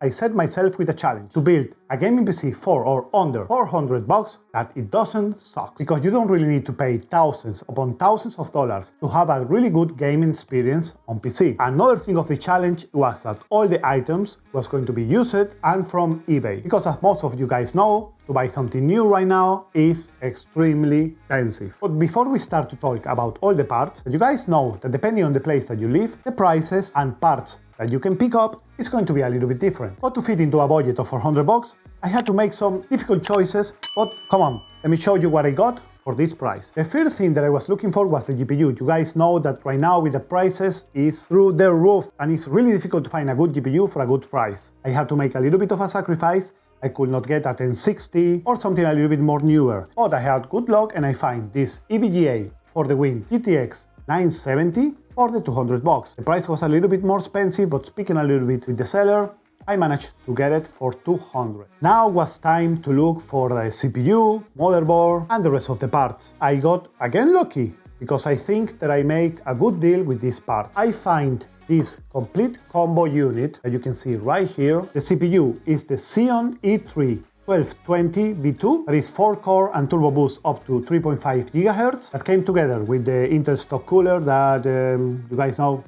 I set myself with a challenge to build a gaming PC for or under $400 that it doesn't suck. Because you don't really need to pay thousands upon thousands of dollars to have a really good gaming experience on PC. Another thing of the challenge was that all the items was going to be used and from eBay. Because as most of you guys know, to buy something new right now is extremely expensive. But before we start to talk about all the parts, you guys know that depending on the place that you live, the prices and parts that you can pick up is going to be a little bit different. But to fit into a budget of $400, I had to make some difficult choices, but come on, let me show you what I got for this price. The first thing that I was looking for was the GPU. You guys know that right now with the prices is through the roof and it's really difficult to find a good GPU for a good price. I had to make a little bit of a sacrifice. I could not get a 1060 or something a little bit more newer, but I had good luck and I find this EVGA for the win GTX 970 for the $200. The price was a little bit more expensive, but speaking a little bit with the seller, I managed to get it for $200. Now was time to look for the CPU, motherboard, and the rest of the parts. I got again lucky because I think that I make a good deal with these parts. I find this complete combo unit that you can see right here. The CPU is the Xeon E3 1220 V2, that is 4-core and turbo boost up to 3.5 GHz. That came together with the Intel stock cooler that you guys know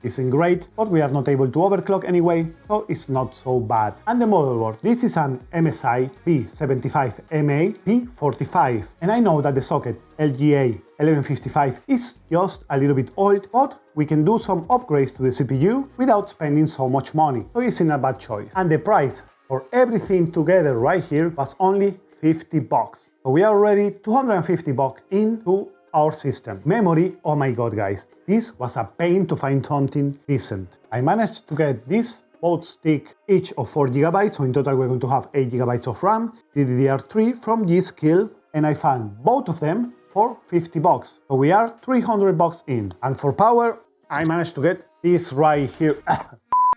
isn't great, but we are not able to overclock anyway, so it's not so bad. And the motherboard, this is an Msi B75MA-P45, and I know that the socket EVGA 1155 is just a little bit old, but we can do some upgrades to the CPU without spending so much money, so it's not a bad choice. And the price for everything together right here was only $50. So we are already $250 into our system. Memory, oh my god guys, this was a pain to find something decent. I managed to get this both stick each of 4 GB, so in total we're going to have 8 GB of RAM, DDR3 from G.Skill, and I found both of them for $50. So we are $300 in. And for power, I managed to get this right here.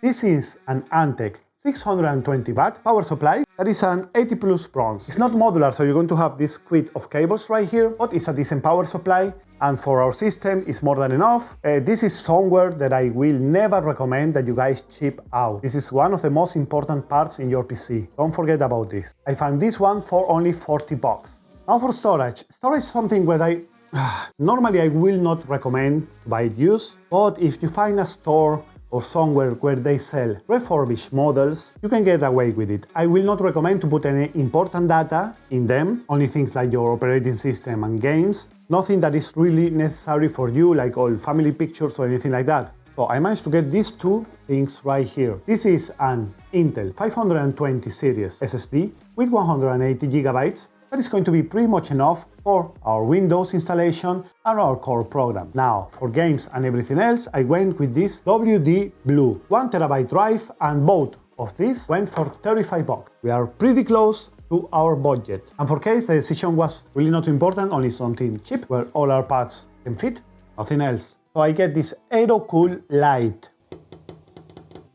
This is an Antec 620 watt power supply that is an 80 plus bronze. It's not modular, so you're going to have this quid of cables right here, but it's a decent power supply, and for our system it's more than enough. This is somewhere that I will never recommend that you guys chip out. This is one of the most important parts in your PC. Don't forget about this. I found this one for only $40. Now for storage. Storage is something where normally I will not recommend to buy it used, but if you find a store or somewhere where they sell refurbished models, you can get away with it. I will not recommend to put any important data in them, only things like your operating system and games, nothing that is really necessary for you, like all family pictures or anything like that. So I managed to get these two things right here. This is an Intel 520 Series SSD with 180 GB. That is going to be pretty much enough for our Windows installation and our core program. Now, for games and everything else, I went with this WD Blue 1TB drive, and both of these went for $35. We are pretty close to our budget. And for case the decision was really not important, only something cheap where all our parts can fit, nothing else. So I get this Aerocool Lite.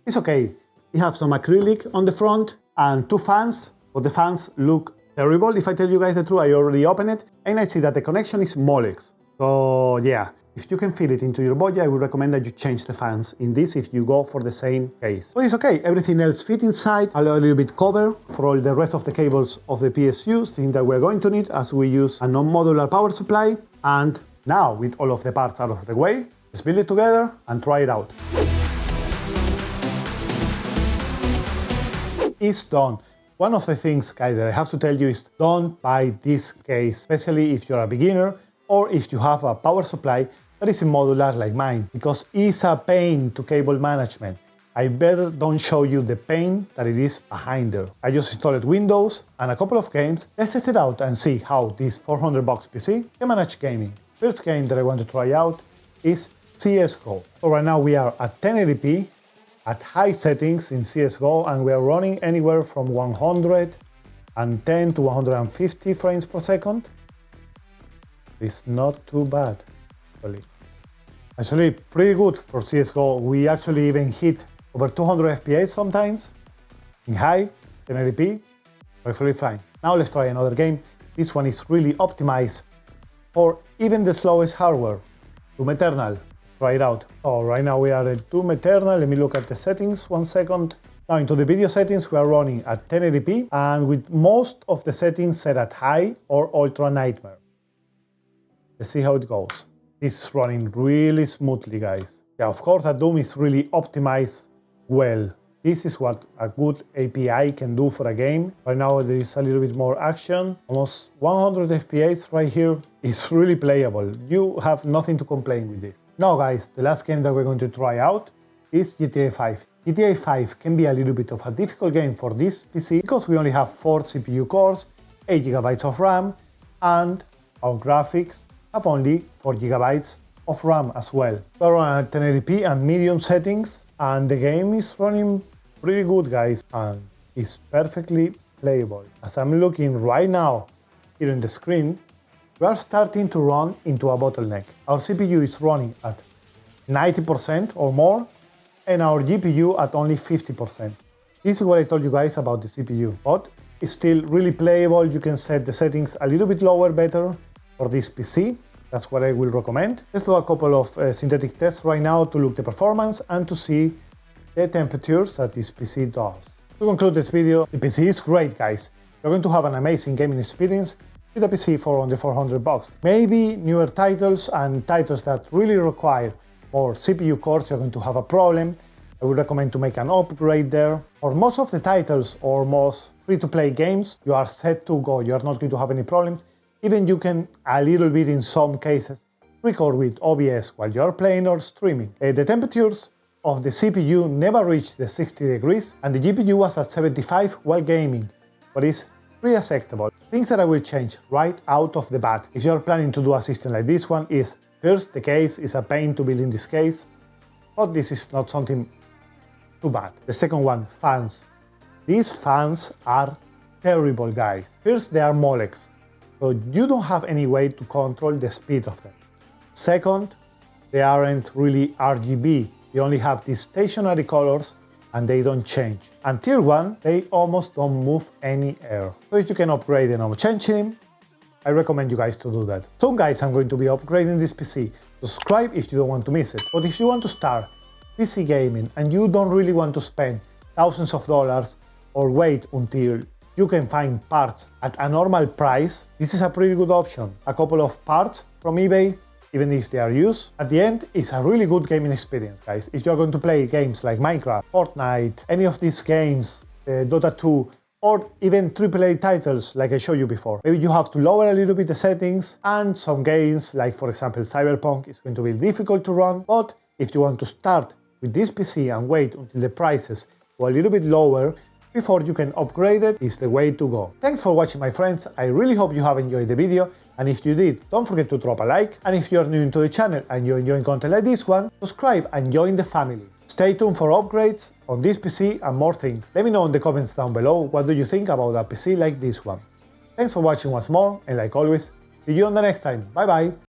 It's okay. It has some acrylic on the front and 2 fans, but the fans look terrible. If I tell you guys the truth, I already opened it and I see that the connection is Molex. So yeah, if you can fit it into your budget, I would recommend that you change the fans in this if you go for the same case. But it's okay, everything else fit inside, a little bit cover for all the rest of the cables of the PSUs, thing that we're going to need as we use a non-modular power supply. And now with all of the parts out of the way, let's build it together and try it out. It's done. One of the things, guys, that I have to tell you is don't buy this case, especially if you're a beginner or if you have a power supply that is modular like mine, because it's a pain to cable management. I better don't show you the pain that it is behind there. I just installed Windows and a couple of games. Let's test it out and see how this $400 PC can manage gaming. First game that I want to try out is CSGO. So right now we are at 1080p. At high settings in CSGO, and we are running anywhere from 110 to 150 frames per second. It's not too bad, actually pretty good for CSGO. We actually even hit over 200 FPS sometimes in high 1080p, perfectly fine. Now let's try another game. This one is really optimized for even the slowest hardware. Doom Eternal. Try it out. Oh, right now we are at Doom Eternal. Let me look at the settings 1 second. Now into the video settings, we are running at 1080p and with most of the settings set at high or ultra nightmare. Let's see how it goes. This is running really smoothly, guys. Yeah, of course, the Doom is really optimized well. This is what a good API can do for a game. Right now there is a little bit more action. Almost 100 FPS right here. It's really playable. You have nothing to complain with this. Now guys, the last game that we're going to try out is GTA 5. GTA 5 can be a little bit of a difficult game for this PC because we only have 4 CPU cores, 8 GB of RAM, and our graphics have only 4 GB of RAM as well. We're running at 1080p and medium settings, and the game is running pretty good, guys, and it's perfectly playable. As I'm looking right now here on the screen, we are starting to run into a bottleneck. Our CPU is running at 90% or more, and our GPU at only 50%. This is what I told you guys about the CPU, but it's still really playable. You can set the settings a little bit lower better for this PC. That's what I will recommend. Let's do a couple of synthetic tests right now to look the performance and to see the temperatures that this PC does. To conclude this video, the PC is great, guys. You're going to have an amazing gaming experience with a PC for under $400. Maybe newer titles and titles that really require more CPU cores, you're going to have a problem. I would recommend to make an upgrade there. For most of the titles or most free-to-play games, you are set to go. You are not going to have any problems. Even you can, a little bit in some cases, record with OBS while you're playing or streaming. The temperatures of the CPU never reached the 60 degrees and the GPU was at 75 while gaming, but it's pretty acceptable. Things that I will change right out of the bat if you're planning to do a system like this one is, first, the case is a pain to build in this case, but this is not something too bad. The second one, fans. These fans are terrible, guys. First, they are Molex, so you don't have any way to control the speed of them. Second, they aren't really RGB. They only have these stationary colors and they don't change. And tier 1, they almost don't move any air. So if you can upgrade them or change them, I recommend you guys to do that. So guys, I'm going to be upgrading this PC. Subscribe if you don't want to miss it. But if you want to start PC gaming and you don't really want to spend thousands of dollars or wait until you can find parts at a normal price, this is a pretty good option. A couple of parts from eBay, even if they are used, at the end, it's a really good gaming experience, guys. If you're going to play games like Minecraft, Fortnite, any of these games, Dota 2, or even AAA titles like I showed you before. Maybe you have to lower a little bit the settings, and some games, like for example Cyberpunk, is going to be difficult to run, but if you want to start with this PC and wait until the prices go a little bit lower, before you can upgrade it, is the way to go. Thanks for watching, my friends. I really hope you have enjoyed the video, and if you did, don't forget to drop a like, and if you're new to the channel and you're enjoying content like this one, subscribe and join the family. Stay tuned for upgrades on this PC and more things. Let me know in the comments down below what do you think about a PC like this one. Thanks for watching once more, and like always, see you on the next time. Bye bye!